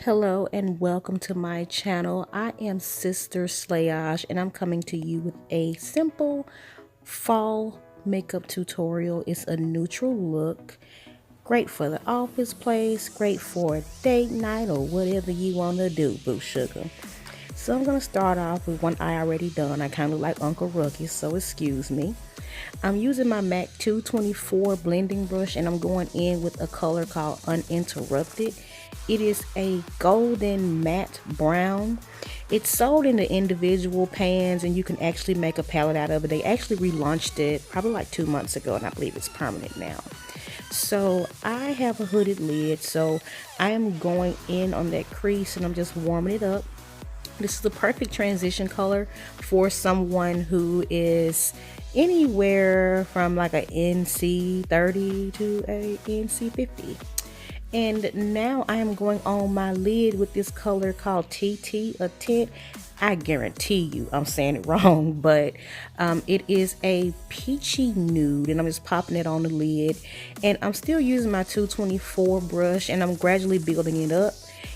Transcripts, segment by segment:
Hello and welcome to my channel. I am Sister Slayage and I'm coming to you with a simple fall makeup tutorial. It's a neutral look, great for the office place, great for a date night or whatever you want to do, boo sugar. So I'm going to start off with one eye already done. I kind of like Uncle Ruckus, so excuse me. I'm using my MAC 224 blending brush and I'm going in with a color called Uninterrupted. It is a golden matte brown. It's sold in the individual pans and you can actually make a palette out of it. They actually relaunched it probably like 2 months ago and I believe it's permanent now. So I have a hooded lid, so I am going in on that crease and I'm just warming it up. This is the perfect transition color for someone who is anywhere from like a NC 30 to a NC 50. And now I am going on my lid with this color called TETE-A-TENT. I guarantee you I'm saying it wrong, but it is a peachy nude and I'm just popping it on the lid. And I'm still using my 224 brush and I'm gradually building it up.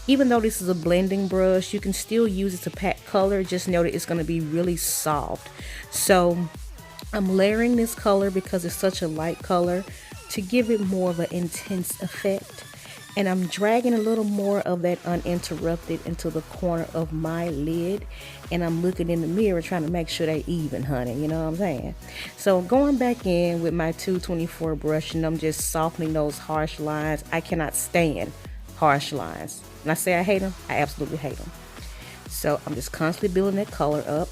Even though this is a blending brush, you can still use it to pack color. Just know that it's going to be really soft. So I'm layering this color because it's such a light color to give it more of an intense effect. And I'm dragging a little more of that Uninterrupted into the corner of my lid. And I'm looking in the mirror trying to make sure they even, honey. You know what I'm saying? So going back in with my 224 brush and I'm just softening those harsh lines. I cannot stand harsh lines. When I say I hate them, I absolutely hate them. So I'm just constantly building that color up.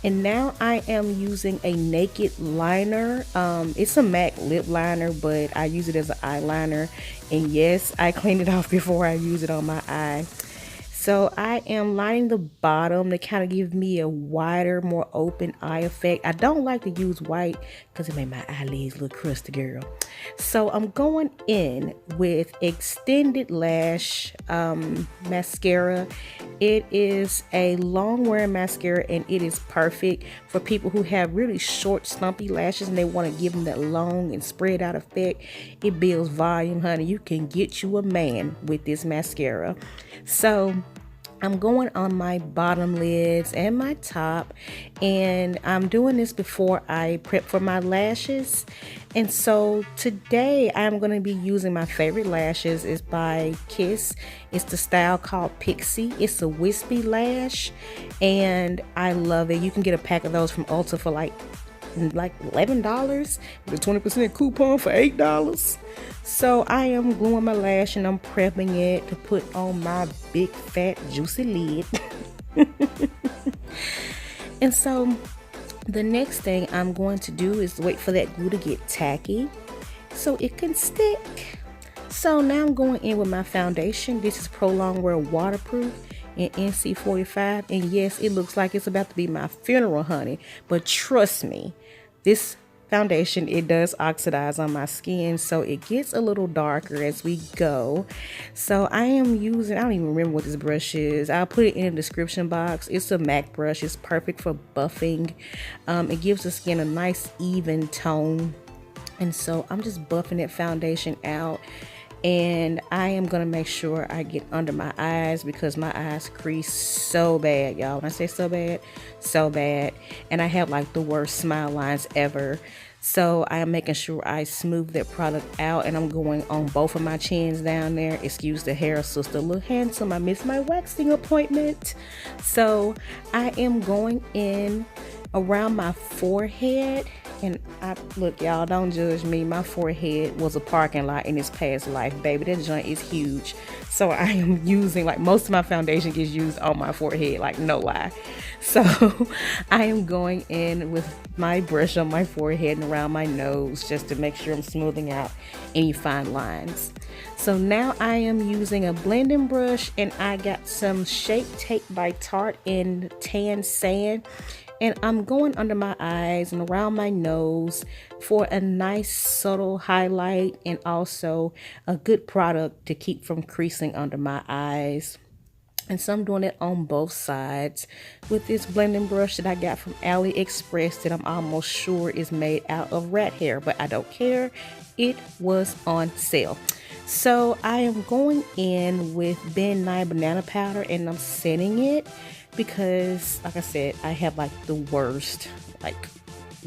And now I am using a naked liner. It's a MAC lip liner, but I use it as an eyeliner. And yes, I clean it off before I use it on my eye. So I am lining the bottom to kind of give me a wider, more open eye effect. I don't like to use white because it made my eyelids look crusty, girl. So I'm going in with Extended Lash mascara. It is a long wearing mascara and it is perfect for people who have really short, stumpy lashes and they want to give them that long and spread out effect. It builds volume, honey. You can get you a man with this mascara. So I'm going on my bottom lids and my top, and I'm doing this before I prep for my lashes. And so today I'm going to be using my favorite lashes. It's by Kiss. It's the style called PIXIE. It's a wispy lash and I love it. You can get a pack of those from Ulta for like $11 with a 20% coupon for $8. So I am gluing my lash and I'm prepping it to put on my big fat juicy lid. And so the next thing I'm going to do is wait for that glue to get tacky so it can stick. So now I'm going in with my foundation. This is Prolong Wear Waterproof in NC 45, and yes, it looks like it's about to be my funeral, honey, but trust me, this foundation, it does oxidize on my skin, so it gets a little darker as we go. So I am using, I don't even remember what this brush is. I'll put it in the description box. It's a MAC brush. It's perfect for buffing. It gives the skin a nice even tone, and so I'm just buffing that foundation out. And I am going to make sure I get under my eyes because my eyes crease so bad, y'all. When I say so bad, so bad. And I have like the worst smile lines ever. So I am making sure I smooth that product out. And I'm going on both of my chins down there. Excuse the hair, sister. Look handsome. I missed my waxing appointment. So I am going in around my forehead. And look, y'all, don't judge me. My forehead was a parking lot in this past life, baby. That joint is huge. So I am using, like, most of my foundation gets used on my forehead, like, no lie. So I am going in with my brush on my forehead and around my nose just to make sure I'm smoothing out any fine lines. So now I am using a blending brush and I got some Shape Tape by Tarte in Tan Sand. And I'm going under my eyes and around my nose for a nice subtle highlight and also a good product to keep from creasing under my eyes. And so I'm doing it on both sides with this blending brush that I got from AliExpress that I'm almost sure is made out of rat hair, but I don't care. It was on sale. So I am going in with Ben Nye banana powder, and I'm setting it because, like I said, I have like the worst like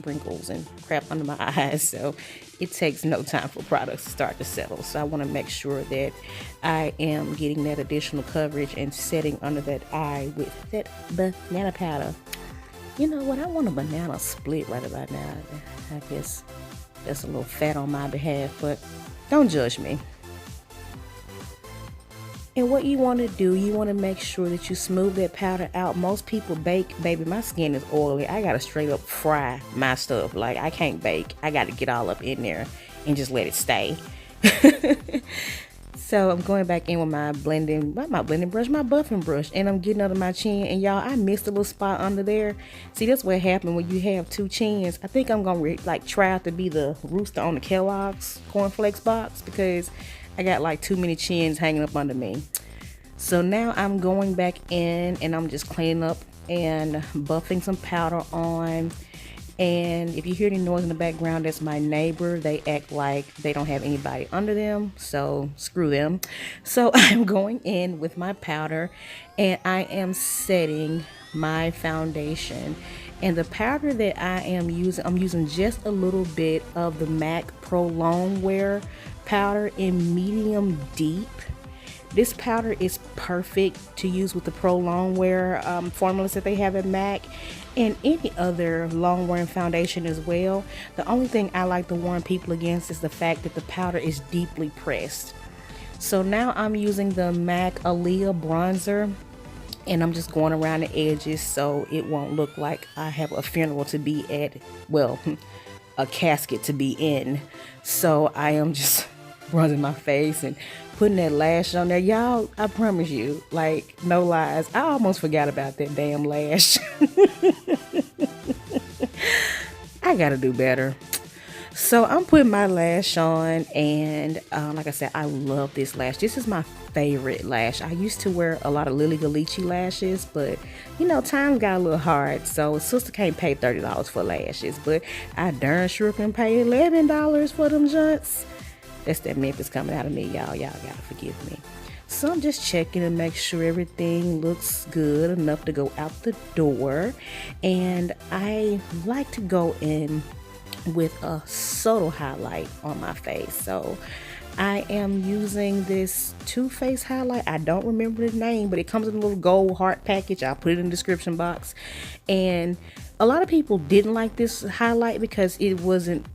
wrinkles and crap under my eyes, so it takes no time for products to start to settle. So I want to make sure that I am getting that additional coverage and setting under that eye with that banana powder. You know what, I want a banana split right about now. I guess that's a little fat on my behalf, but don't judge me. And what you want to do, you want to make sure that you smooth that powder out. Most people bake. Baby, my skin is oily. I got to straight up fry my stuff. Like, I can't bake. I got to get all up in there and just let it stay. So I'm going back in with my blending, not my blending brush, my buffing brush. And I'm getting under my chin. And y'all, I missed a little spot under there. See, that's what happened when you have two chins. I think I'm going to like try out to be the rooster on the Kellogg's cornflakes box, because I got like too many chins hanging up under me. So now I'm going back in and I'm just cleaning up and buffing some powder on. And if you hear any noise in the background, that's my neighbor. They act like they don't have anybody under them, so screw them. So I'm going in with my powder and I am setting my foundation. And the powder that I am using, I'm using just a little bit of the MAC Prolong Wear powder in medium deep. This powder is perfect to use with the Prolong Wear formulas that they have at MAC and any other long wearing foundation as well. The only thing I like to warn people against is the fact that the powder is deeply pressed. So now I'm using the MAC AALIYAH bronzer, and I'm just going around the edges so it won't look like I have a funeral to be at, well, a casket to be in. So I am just bronzing my face and putting that lash on there. Y'all, I promise you, like, no lies, I almost forgot about that damn lash. I gotta do better. So I'm putting my lash on, and like I said, I love this lash. This is my favorite lash. I used to wear a lot of Lily Galici lashes, but you know, time got a little hard, so sister can't pay $30 for lashes, but I darn sure can pay $11 for them junts. That's that Memphis coming out of me, y'all. Y'all gotta forgive me. So I'm just checking to make sure everything looks good enough to go out the door. And I like to go in with a subtle highlight on my face. So I am using this Too Faced highlight. I don't remember the name, but it comes in a little gold heart package. I'll put it in the description box. And a lot of people didn't like this highlight because it wasn't,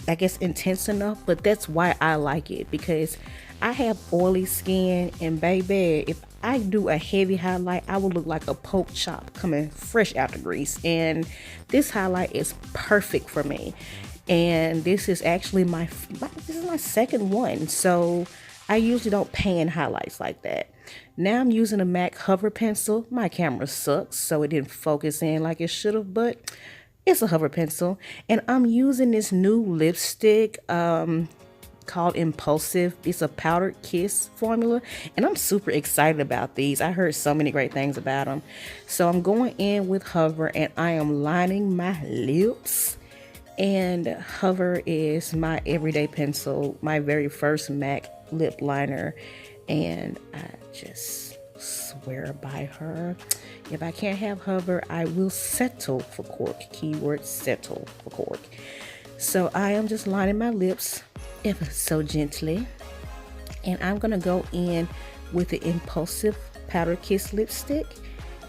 I guess, intense enough, but that's why I like it, because I have oily skin, and baby, if I do a heavy highlight, I will look like a pork chop coming fresh out the grease. And this highlight is perfect for me. And this is actually my second one, so I usually don't pan highlights like that. Now I'm using a MAC hover pencil. My camera sucks, so it didn't focus in like it should have, but it's a hover pencil. And I'm using this new lipstick called Impulsive. It's a powdered kiss formula, and I'm super excited about these. I heard so many great things about them. So I'm going in with Hover, and I am lining my lips. And Hover is my everyday pencil, my very first MAC lip liner, and I just swear by her. If I can't have Hover, I will settle for cork. Keyword settle for cork. So I am just lining my lips ever so gently, and I'm gonna go in with the Impulsive Powder Kiss lipstick.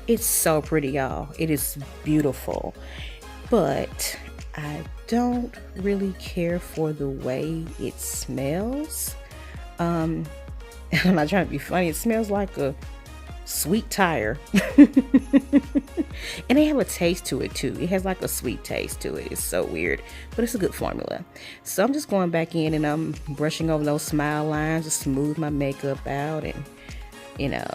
It's so pretty, y'all. It is beautiful, but I don't really care for the way it smells. I'm not trying to be funny. It smells like a sweet tire. And they have a taste to it too. It has like a sweet taste to it. It's so weird, but it's a good formula. So I'm just going back in and I'm brushing over those smile lines to smooth my makeup out and, you know,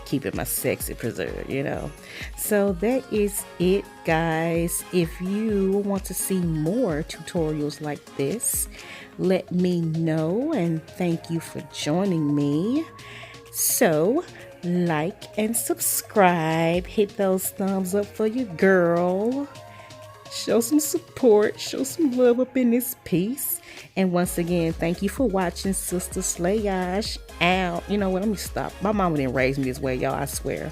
keeping my sexy preserved, you know. So that is it, guys. If you want to see more tutorials like this, let me know, and thank you for joining me. So like and subscribe, hit those thumbs up for your girl, Show some support, show some love up in this piece. And once again, thank you for watching Sister Slayage. Ow, you know what, let me stop. My mama didn't raise me this way, y'all, I swear.